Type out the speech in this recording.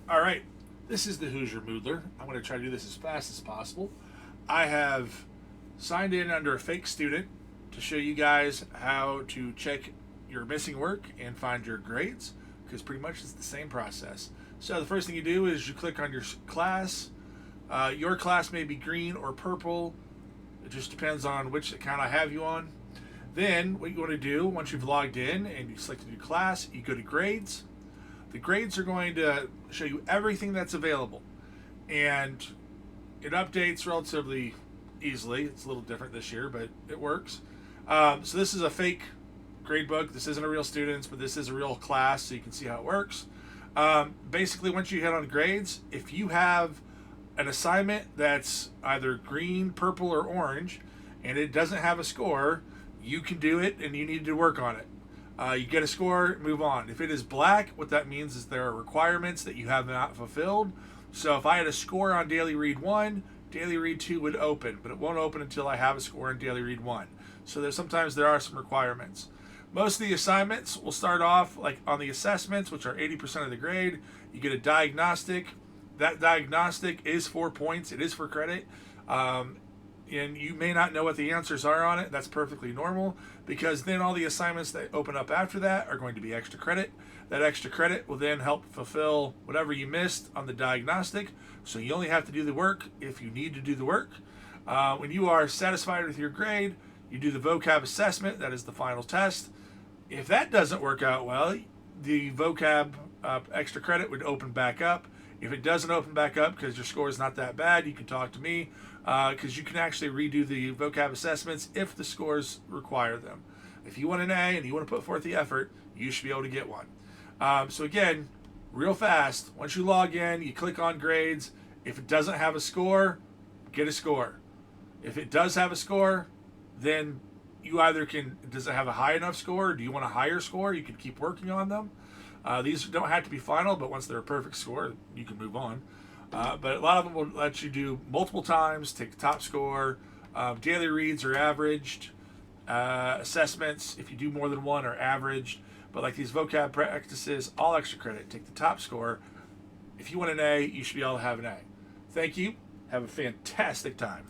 All right, this is the Hoosier Moodler. I'm going to try to do this as fast as possible. I have signed in under a fake student to show you guys how to check your missing work and find your grades, because pretty much it's the same process. So the first thing you do is you click on your class. Your class may be green or purple. It just depends on which account I have you on. Then what you want to do once you've logged in and you selected your class, you go to grades. The grades are going to show you everything that's available, and it updates relatively easily. It's a little different this year, but it works. So this is a fake grade book. This isn't a real student's, but this is a real class, so you can see how it works. Basically, once you hit on grades, if you have an assignment that's either green, purple, or orange, and it doesn't have a score, you can do it and you need to work on it. You get a score, move on. If it is black, what that means is there are requirements that you have not fulfilled. So if I had a score on Daily Read 1, Daily Read 2 would open, but it won't open until I have a score in Daily Read 1. So sometimes there are some requirements. Most of the assignments will start off like on the assessments, which are 80% of the grade. You get a diagnostic. That diagnostic is 4 points. It is for credit. And you may not know what the answers are on it. That's perfectly normal, because then all the assignments that open up after that are going to be extra credit. That extra credit will then help fulfill whatever you missed on the diagnostic. So you only have to do the work if you need to do the work. When you are satisfied with your grade, you do the vocab assessment. That is the final test. If that doesn't work out well, the vocab extra credit would open back up. If it doesn't open back up because your score is not that bad, you can talk to me, because you can actually redo the vocab assessments if the scores require them. If you want an A and you want to put forth the effort, you should be able to get one. So again, real fast, once you log in, you click on grades. If it doesn't have a score, get a score. If it does have a score, then you either does it have a high enough score, or do you want a higher score? You can keep working on them. These don't have to be final, but once they're a perfect score, you can move on. But a lot of them will let you do multiple times, take the top score. Daily reads are averaged. Assessments, if you do more than one, are averaged. But like these vocab practices, all extra credit. Take the top score. If you want an A, you should be able to have an A. Thank you. Have a fantastic time.